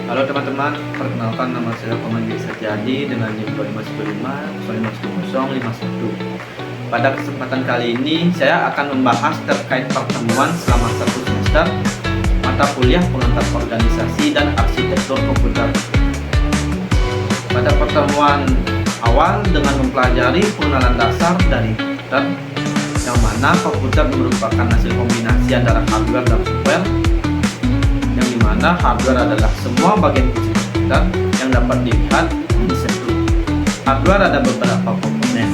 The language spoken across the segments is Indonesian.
Halo teman-teman, perkenalkan nama saya Komando Satyadi dengan NIM 2515 Pada kesempatan kali ini saya akan membahas terkait pertemuan selama satu semester mata kuliah pengantar organisasi dan arsitektur komputer. Pada pertemuan awal dengan mempelajari pengenalan dasar dari komputer, yang mana komputer merupakan hasil kombinasi antara hardware dan software, yang dimana hardware adalah semua bagian kecil komputer yang dapat dilihat dan disentuh. Hardware ada beberapa komponen,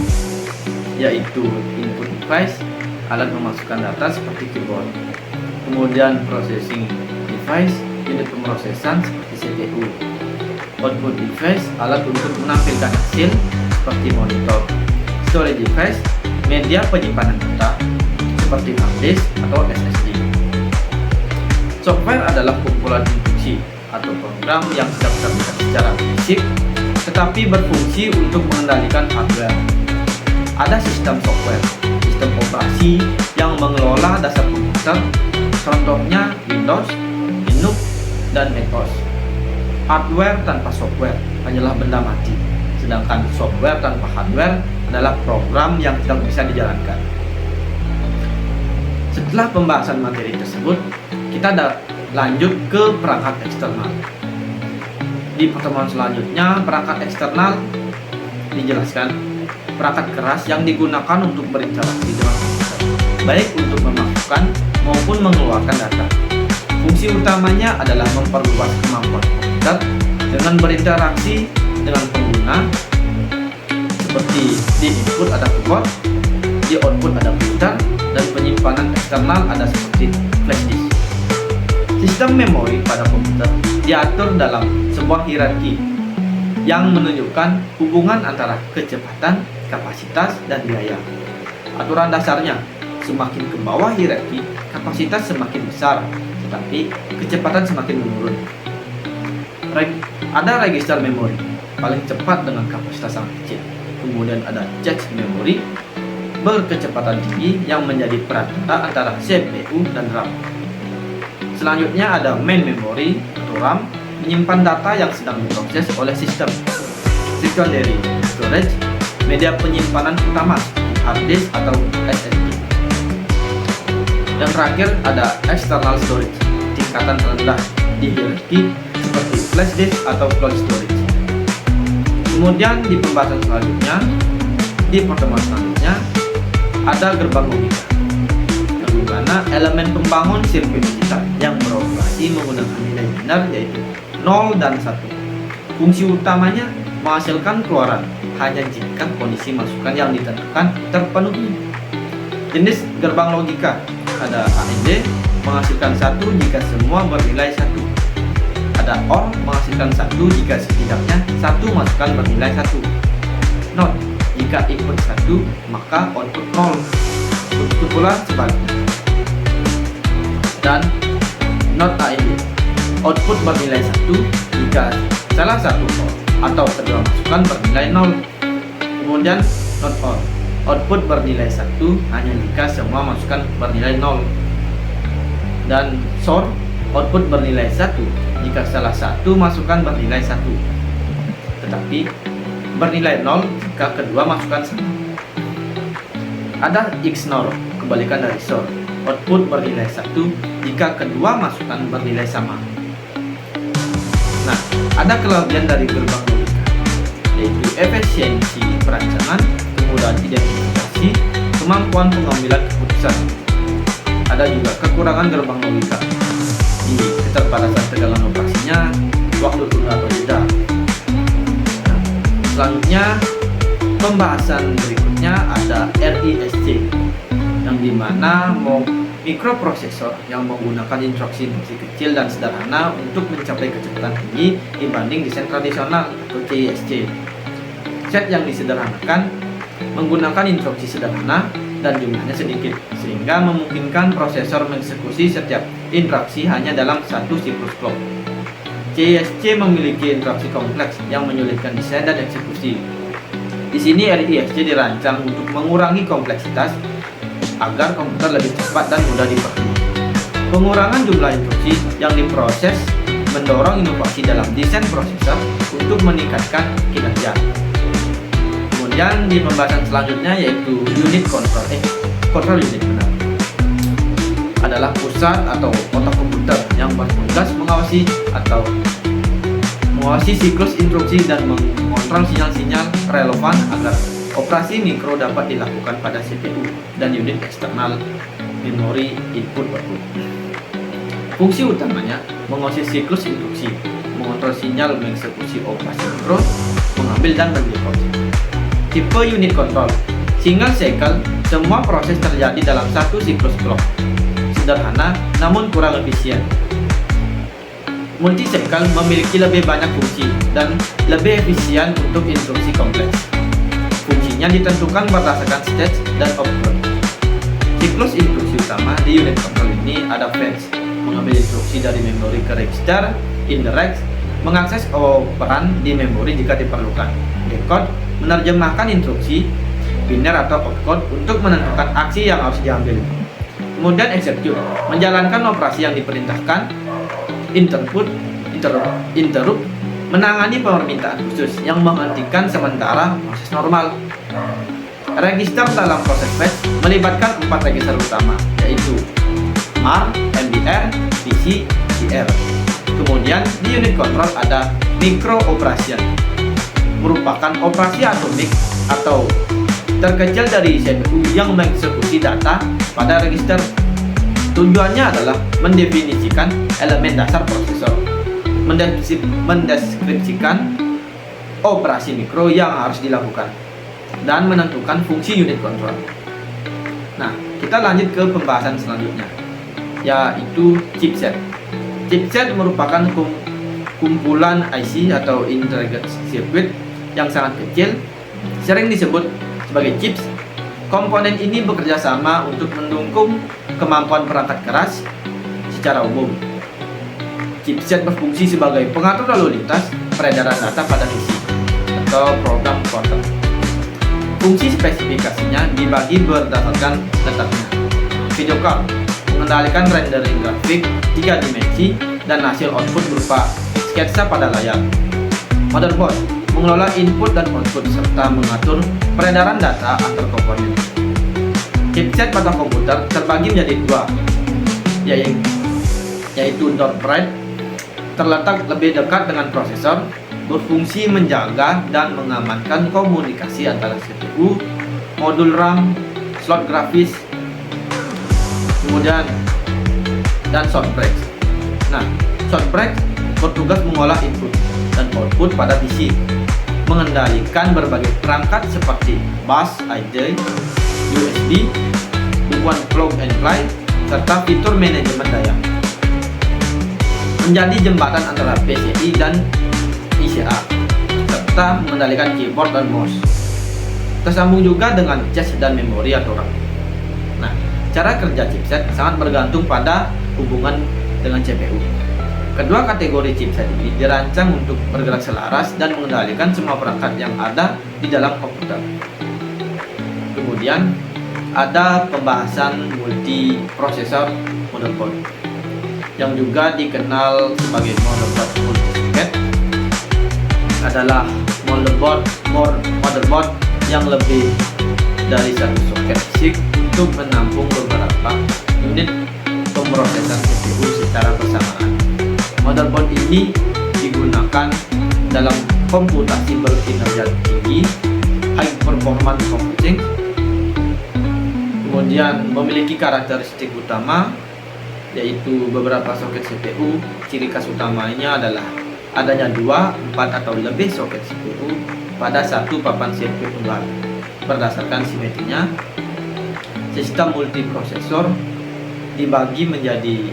yaitu input device, alat memasukkan data seperti keyboard, kemudian processing device, unit pemrosesan seperti CPU, output device, alat untuk menampilkan hasil seperti monitor, storage device, media penyimpanan data seperti hard disk atau SSD. Software adalah kumpulan instruksi atau program yang tidak terlihat secara fisik tetapi berfungsi untuk mengendalikan hardware. Ada sistem software, sistem operasi yang mengelola dasar komputer, contohnya Windows, Linux, dan MacOS. Hardware tanpa software hanyalah benda mati, sedangkan software tanpa hardware adalah program yang tidak bisa dijalankan. Setelah pembahasan materi tersebut, kita lanjut ke perangkat eksternal. Di pertemuan selanjutnya, perangkat eksternal dijelaskan perangkat keras yang digunakan untuk berinteraksi dengan komputer, baik untuk memasukkan maupun mengeluarkan data. Fungsi utamanya adalah memperluas kemampuan komputer dengan berinteraksi dengan pengguna, seperti di input ada keyboard, di output ada printer, dan penyimpanan eksternal ada seperti flash disk. Sistem memori pada komputer diatur dalam sebuah hierarki yang menunjukkan hubungan antara kecepatan, kapasitas, dan biaya. Aturan dasarnya, semakin ke bawah hierarki, kapasitas semakin besar, tetapi kecepatan semakin menurun. Ada register memori, paling cepat dengan kapasitas sangat kecil. Kemudian ada cache memori, berkecepatan tinggi yang menjadi perantara antara CPU dan RAM. Selanjutnya ada main memory atau RAM, menyimpan data yang sedang diproses oleh sistem. Secondary storage, media penyimpanan utama, hard disk atau SSD. Yang terakhir ada external storage, tingkatan terendah di hierarki seperti flash disk atau cloud storage. Kemudian di pembahasan selanjutnya, di pertemuan selanjutnya ada gerbang logika, di mana elemen pembangun sirkuit digital yang beroperasi menggunakan nilai binar yaitu 0 dan 1. Fungsi utamanya menghasilkan keluaran hanya jika kondisi masukan yang ditentukan terpenuhi. Jenis gerbang logika ada AND menghasilkan 1 jika semua bernilai 1. Ada OR menghasilkan 1 jika setidaknya 1 masukan bernilai 1. NOT, jika input 1 maka output 0. Begitu pula sebaliknya. Dan NOT AND, output bernilai 1 jika salah satu OR atau kedua masukan bernilai 0. Kemudian NOT OR, output bernilai 1 hanya jika semua masukan bernilai 0. Dan SOR, output bernilai 1 jika salah satu masukan bernilai 1 tetapi bernilai 0 jika kedua masukan sama. Ada XNOR, kebalikan dari SOR, output bernilai 1 jika kedua masukan bernilai sama. Nah, ada kelebihan dari gerbang logika, yaitu efisiensi perancangan, kemudahan identifikasi, kemampuan pengambilan keputusan. Ada juga kekurangan gerbang logika, di keterbatasan tegangan operasinya, waktu tunda atau jeda. Nah, selanjutnya pembahasan berikutnya ada RISC, yang dimana mikroprosesor yang menggunakan instruksi kecil dan sederhana untuk mencapai kecepatan tinggi dibanding desain tradisional atau CISC. Set yang disederhanakan menggunakan instruksi sederhana dan jumlahnya sedikit, sehingga memungkinkan prosesor mengeksekusi setiap instruksi hanya dalam satu siklus clock. CISC memiliki instruksi kompleks yang menyulitkan desain dan eksekusi. Di sini RISC dirancang untuk mengurangi kompleksitas agar komputer lebih cepat dan mudah dipahami. Pengurangan jumlah instruksi yang diproses mendorong inovasi dalam desain prosesor untuk meningkatkan kinerja. Kemudian di pembahasan selanjutnya yaitu unit control unit adalah pusat atau otak komputer yang bertugas mengawasi siklus instruksi dan mengontrol sinyal-sinyal relevan agar operasi mikro dapat dilakukan pada CPU dan unit eksternal memori input/output. Fungsi utamanya mengawasi siklus instruksi, mengontrol sinyal, mengeksekusi operasi mikro, mengambil dan mendekode. Tipe unit control single cycle, semua proses terjadi dalam satu siklus clock. Sederhana namun kurang efisien. Multi-cycle memiliki lebih banyak fungsi dan lebih efisien untuk instruksi kompleks. Fungsinya ditentukan berdasarkan stage dan opcode. Siklus instruksi utama di unit control ini ada fetch, mengambil instruksi dari memori ke register, indirect, mengakses operan di memori jika diperlukan, decode, menerjemahkan instruksi, biner atau opcode untuk menentukan aksi yang harus diambil. Kemudian execute, menjalankan operasi yang diperintahkan, interrupt, menangani permintaan khusus yang menghentikan sementara proses normal. Register dalam proses fetch melibatkan 4 register utama, yaitu MAR, MBR, PC, CR. Kemudian di unit control ada micro operation, merupakan operasi atomik atau terkecil dari CPU yang mengeksekusi data pada register. Tujuannya adalah mendefinisikan elemen dasar prosesor, mendeskripsikan operasi mikro yang harus dilakukan, dan menentukan fungsi unit control. Nah, kita lanjut ke pembahasan selanjutnya, yaitu chipset. Chipset merupakan kumpulan IC atau integrated circuit yang sangat kecil, sering disebut sebagai chips. Komponen ini bekerja sama untuk mendukung kemampuan perangkat keras secara umum. Chipset berfungsi sebagai pengatur lalu lintas peredaran data pada PC atau program counter. Fungsi spesifikasinya dibagi berdasarkan letaknya. Video card mengendalikan rendering grafik 3 dimensi dan hasil output berupa sketsa pada layar. Motherboard mengelola input dan output serta mengatur peredaran data antar komponen. Chipset pada komputer terbagi menjadi 2, yaitu door frame, terletak lebih dekat dengan prosesor, berfungsi menjaga dan mengamankan komunikasi antara CPU, modul RAM, slot grafis, kemudian dan soundtrack. Nah, soundtrack bertugas mengolah input dan output pada PC, mengendalikan berbagai perangkat seperti bus, IJ, USB, dukungan plug and play, serta fitur manajemen daya. Menjadi jembatan antara PCI dan ICA, serta mengendalikan keyboard dan mouse. Tersambung juga dengan cache dan memori atau RAM. Nah, cara kerja chipset sangat bergantung pada hubungan dengan CPU. Kedua kategori chipset ini dirancang untuk bergerak selaras dan mengendalikan semua perangkat yang ada di dalam komputer. Kemudian ada pembahasan multiprosesor motherboard yang juga dikenal sebagai motherboard multi-socket. Adalah motherboard yang lebih dari satu soket fisik untuk menampung beberapa unit pemrosesan CPU secara bersamaan. Motherboard ini digunakan dalam komputasi berkinerja tinggi, high performance computing. Kemudian memiliki karakteristik utama, yaitu beberapa soket CPU. Ciri khas utamanya adalah adanya 2, 4 atau lebih soket CPU pada satu papan sirkuit tunggal. Berdasarkan simetrinya, sistem multiprosesor dibagi menjadi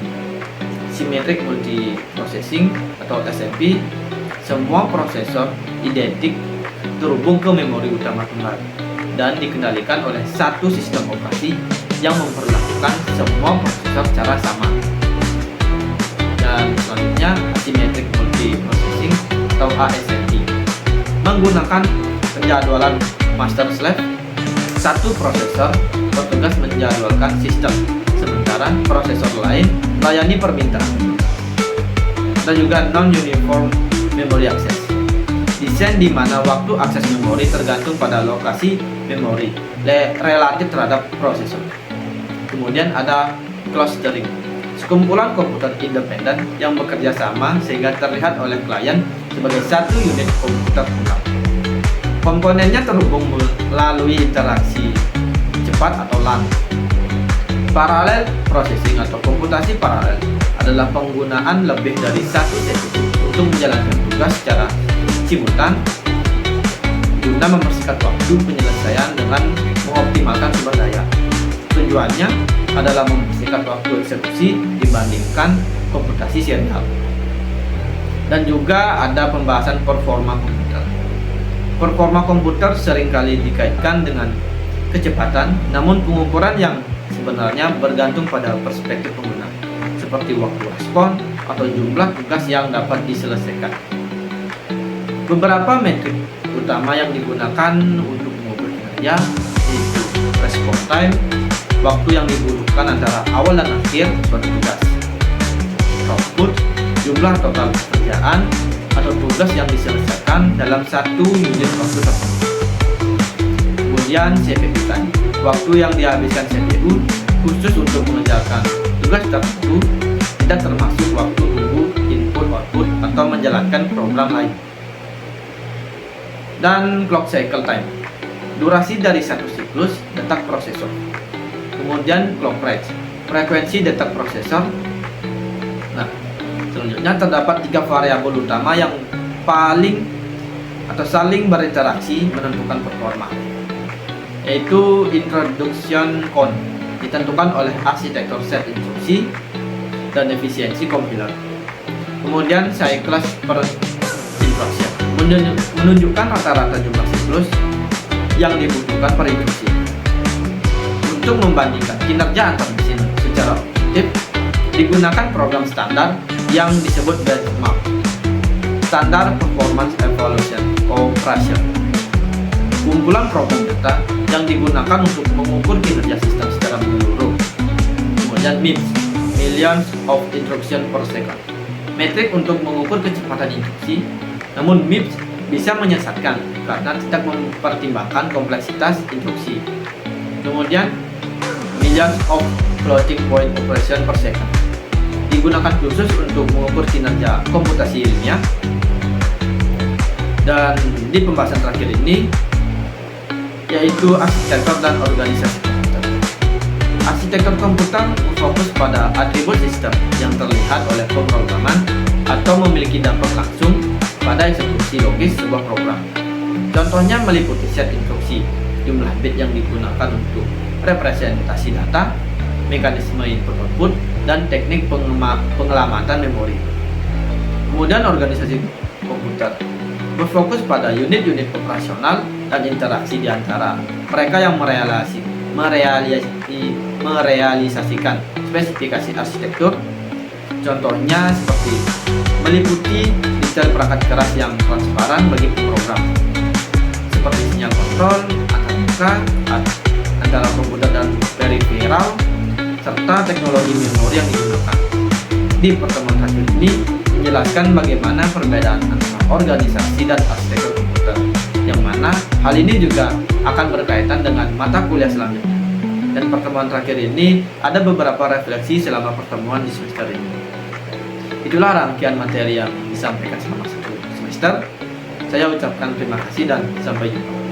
symmetric multiprocessing atau SMP. Semua prosesor identik terhubung ke memori utama tunggal dan dikendalikan oleh satu sistem operasi yang memperlakukan semua prosesor secara sama. Dan selanjutnya asymmetric multiprocessing atau ASMP menggunakan penjadwalan master slave. Satu prosesor bertugas menjadwalkan sistem, sementara prosesor lain melayani permintaan. atau juga non-uniform memory access. Desain di mana waktu akses memori tergantung pada lokasi memori relatif terhadap prosesor. Kemudian ada clustering, sekumpulan komputer independen yang bekerja sama sehingga terlihat oleh klien sebagai satu unit komputer tunggal. Komponennya terhubung melalui interaksi cepat atau LAN. Parallel processing atau komputasi paralel adalah penggunaan lebih dari satu CPU untuk menjalankan tugas secara simultan guna mempersingkat waktu penyelesaian dengan mengoptimalkan sumber daya. Tujuannya adalah mempersingkat waktu eksekusi dibandingkan komputasi serial. Dan juga ada pembahasan performa komputer. Performa komputer seringkali dikaitkan dengan kecepatan, namun pengukuran yang sebenarnya bergantung pada perspektif pengguna, seperti waktu respon atau jumlah tugas yang dapat diselesaikan. Beberapa metrik utama yang digunakan untuk mengukur kinerja yaitu response time, waktu yang dibutuhkan antara awal dan akhir suatu tugas, output, jumlah total pekerjaan atau tugas yang diselesaikan dalam satu unit waktu tertentu. Kemudian CPU tadi, waktu yang dihabiskan CPU khusus untuk mengerjakan tugas tertentu, tidak termasuk waktu tunggu input output atau menjalankan program lain. Dan clock cycle time, durasi dari satu siklus detak prosesor. Kemudian clock rate, frekuensi detak prosesor. Nah, selanjutnya terdapat 3 variabel utama yang saling berinteraksi menentukan performa, yaitu introduction count ditentukan oleh arsitektur set instruksi dan efisiensi compiler. Kemudian cycles per instruction menunjukkan rata-rata jumlah siklus yang dibutuhkan per instruksi. Untuk membandingkan kinerja antar mesin secara objektif, digunakan program standar yang disebut benchmark, Standard Performance Evaluation Compression, kumpulan program data yang digunakan untuk mengukur kinerja sistem secara menyeluruh. Kemudian MIPS, Millions of Instruction per Second, metrik untuk mengukur kecepatan instruksi. Namun MIPS bisa menyesatkan karena tidak mempertimbangkan kompleksitas instruksi. Kemudian Millions of Floating Point Operation per Second, digunakan khusus untuk mengukur kinerja komputasi ilmiah. Dan di pembahasan terakhir ini yaitu arsitektur dan organisasi komputer. Arsitektur komputer berfokus pada atribut sistem yang terlihat oleh pemrograman atau memiliki dampak langsung pada eksekusi logis sebuah program. Contohnya meliputi set instruksi, jumlah bit yang digunakan untuk representasi data, mekanisme input-output, dan teknik pengelamatan memori. Kemudian organisasi komputer berfokus pada unit-unit operasional dan interaksi di antara mereka yang merealisasikan spesifikasi arsitektur. Contohnya seperti meliputi detail perangkat keras yang transparan bagi pemrogram, seperti sinyal kontrol antara komputer dan peripheral, serta teknologi memori yang digunakan. Di pertemuan terakhir ini menjelaskan bagaimana perbedaan antara organisasi dan arsitektur komputer, yang mana hal ini juga akan berkaitan dengan mata kuliah selanjutnya. Dan pertemuan terakhir ini ada beberapa refleksi selama pertemuan di semester ini. Itulah rangkaian materi yang disampaikan selama 1 semester. Saya ucapkan terima kasih dan sampai jumpa.